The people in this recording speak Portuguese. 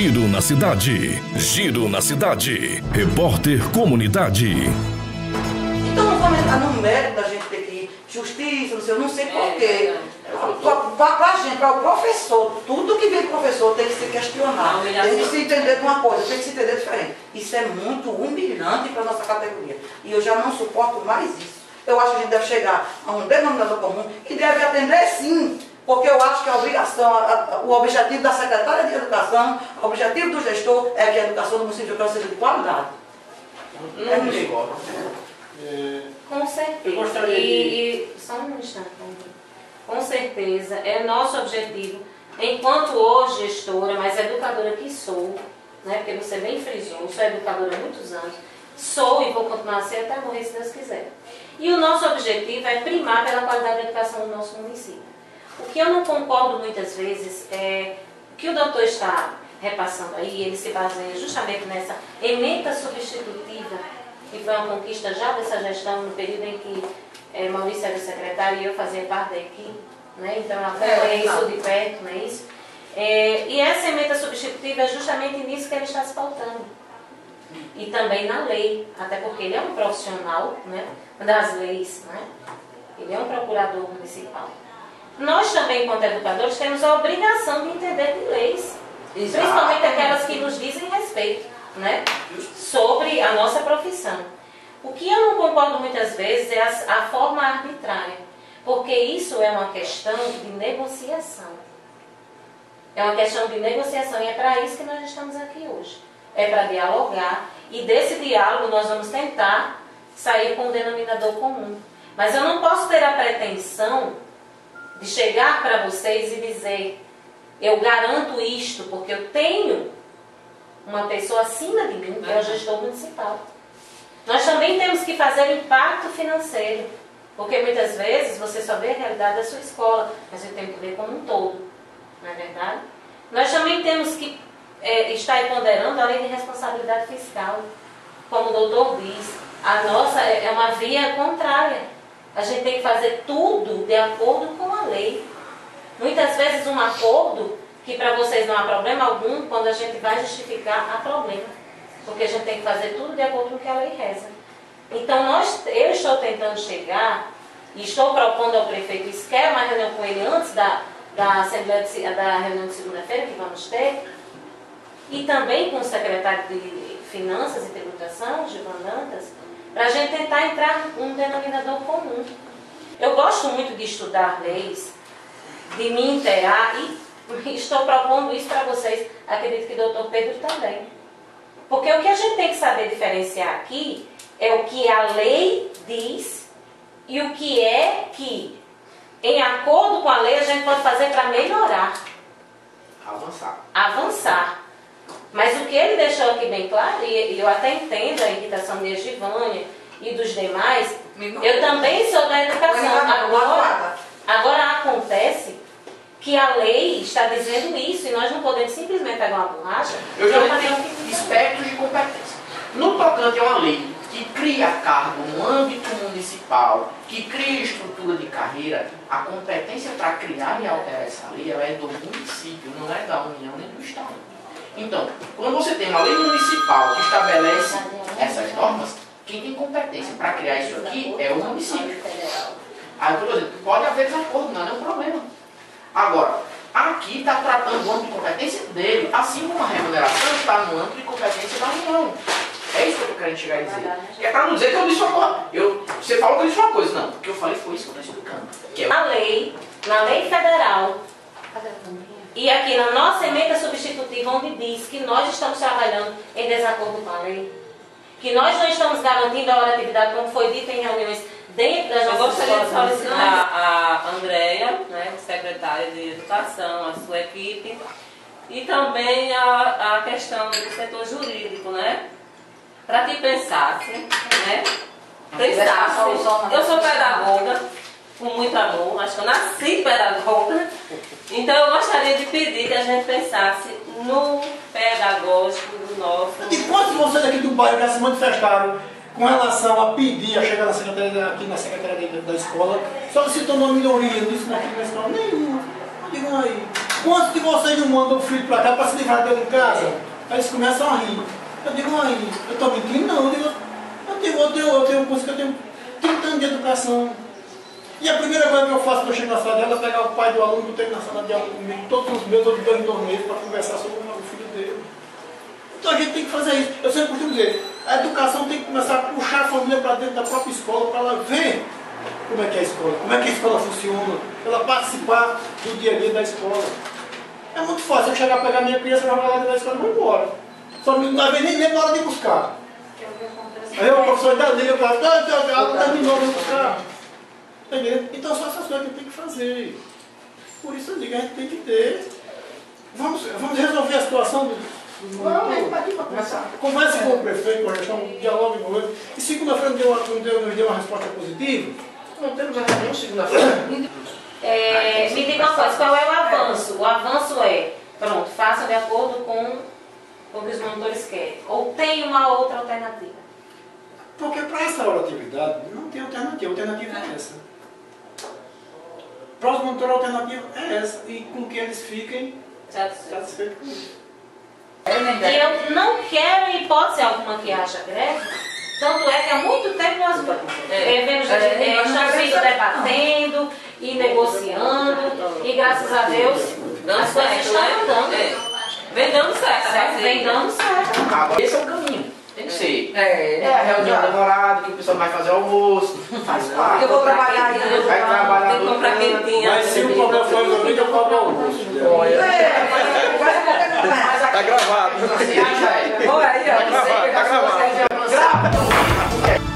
Giro na cidade. Giro na cidade. Repórter Comunidade. Então não vamos entrar no mérito da gente ter que justiça, eu não sei porquê. Para a gente, para o professor, tudo que vem do professor tem que se questionar, tem que se entender de uma coisa, tem que se entender diferente. Isso é muito humilhante para a nossa categoria. E eu já não suporto mais isso. Eu acho que a gente deve chegar a um denominador comum e deve atender sim, porque eu acho que a obrigação, o objetivo da secretária de educação, o objetivo do gestor é que a educação do município seja de qualidade. Com certeza. E só um instante. Com certeza, é nosso objetivo, enquanto hoje gestora, mas educadora que sou, né, porque você bem frisou, sou educadora há muitos anos, sou e vou continuar a ser até morrer, se Deus quiser. E o nosso objetivo é primar pela qualidade da educação do nosso município. O que eu não concordo muitas vezes é que o doutor está repassando aí, ele se baseia justamente nessa ementa substitutiva, que foi uma conquista já dessa gestão no período em que Maurício era secretário e eu fazia parte da equipe, né? Então eu acompanhei isso de perto, não é isso? E essa ementa substitutiva é justamente nisso que ele está se pautando. E também na lei, até porque ele é um profissional, né, das leis, né? Ele é um procurador municipal. Nós também, enquanto educadores, temos a obrigação de entender de leis, principalmente aquelas que nos dizem respeito, né, sobre a nossa profissão. O que eu não concordo muitas vezes é a forma arbitrária, porque isso é uma questão de negociação. É uma questão de negociação e é para isso que nós estamos aqui hoje. É para dialogar e desse diálogo nós vamos tentar sair com um denominador comum. Mas eu não posso ter a pretensão de chegar para vocês e dizer eu garanto isto, porque eu tenho uma pessoa acima de mim, que é o gestor municipal. Nós também temos que fazer impacto financeiro, porque muitas vezes você só vê a realidade da sua escola, mas eu tenho que ver como um todo, não é verdade? Nós também temos que estar ponderando a lei de responsabilidade fiscal. Como o doutor diz, a nossa é uma via contrária. A gente tem que fazer tudo de acordo com a lei. Muitas vezes um acordo que para vocês não há problema algum, quando a gente vai justificar, há problema. Porque a gente tem que fazer tudo de acordo com o que a lei reza. Então eu estou tentando chegar e estou propondo ao prefeito isso, quero uma reunião com ele antes da reunião de segunda-feira que vamos ter, e também com o secretário de Finanças e Tributação, Gilvan Dantas, para a gente tentar entrar um denominador comum. Eu gosto muito de estudar leis, de me inteirar e estou propondo isso para vocês. Acredito que o doutor Pedro também. Porque o que a gente tem que saber diferenciar aqui é o que a lei diz e o que é que, em acordo com a lei, a gente pode fazer para melhorar. Avançar. Mas o que ele deixou aqui bem claro, e eu até entendo a irritação de Givânia e dos demais, eu também sou da educação. Agora acontece que a lei está dizendo isso e nós não podemos simplesmente pegar uma borracha. Eu já tenho espectro de competência. No tocante a uma lei que cria cargo no âmbito municipal, que cria estrutura de carreira, a competência para criar e alterar essa lei ela é do município, não é da União nem do Estado. Então, quando você tem uma lei municipal que estabelece essas normas, quem tem competência para criar isso aqui é o município. Aí eu estou dizendo, pode haver desacordo, não é um problema. Agora, aqui está tratando do âmbito de competência dele, assim como a remuneração está no âmbito de competência da União. É isso que eu estou querendo chegar a dizer. É para não dizer que eu disse uma coisa. Você falou que eu disse uma coisa. Não, o que eu falei foi isso que eu estou explicando. Que é... Na lei federal, e aqui na nossa emenda substitutiva, onde diz que nós estamos trabalhando em desacordo com a lei, que nós não estamos garantindo a oratividade, como foi dito em reuniões dentro das nossas escolas. Eu gostaria de solicitar a Andréia, né, secretária de Educação, a sua equipe, e também a questão do setor jurídico, né? Para que pensasse, né? Pensasse. Eu sou pedagoga, com muito amor, acho que eu nasci pedagoga, então eu gostaria de pedir que a gente pensasse no pedagógico do nosso... E quantos de vocês aqui do bairro já se manifestaram com relação a pedir, a chegar na secretaria, aqui na secretaria da escola, solicitou uma melhoria nisso, naquilo, na escola? Nenhuma. Digam aí, quantos de vocês não mandam o filho para cá para se livrar dele em casa? Aí eles começam a rir. Eu digo aí, eu estou mentindo? Não, eu tenho um curso que eu tenho 30 anos de educação. E a primeira coisa que eu faço quando eu chego na sala dela é pegar o pai do aluno que eu tenho na sala de aula comigo, todos os meses ou de 2 em 2 meses, para conversar sobre o filho dele. Então a gente tem que fazer isso. Eu sempre costumo dizer, a educação tem que começar a puxar a família para dentro da própria escola, para ela ver como é que é a escola, como é que a escola funciona, para ela participar do dia a dia da escola. É muito fácil eu chegar a pegar minha criança, jogar lá dentro da escola e vou embora. Só não vai nem na hora de buscar. Aí o professor ainda liga para ela, a aula terminou de buscar. Entendeu? Então são essas coisas que tem que fazer. Por isso eu digo, a gente tem que ter. Vamos resolver a situação do converse com o prefeito, com a gestão, dialogue com ele. E segunda-feira nos deu uma resposta positiva. Não temos a reunião segunda-feira. Me diga uma coisa, qual é o avanço? O avanço é, pronto, faça de acordo com o que os monitores querem. Ou tem uma outra alternativa? Porque para essa atividade não tem alternativa. A alternativa é essa. Para os monitores, a alternativa é essa. E com que eles fiquem satisfeitos com isso. E eu não quero, em hipótese alguma, que haja greve. Tanto é que há muito tempo nós estamos debatendo e negociando. E graças a Deus as coisas estão andando. Vem dando certo. Vem dando certo. Agora, esse é o caminho. Tem que ser. É a reunião demorada, que o pessoal vai fazer almoço. Faz parte. Eu vou trabalhar ainda. Vai trabalhar. Tem que comprar quentinha. Mas se o problema for resolvido, eu cobro o almoço. Tá gravado. Olha aí, ó. Tá gravado. Grava.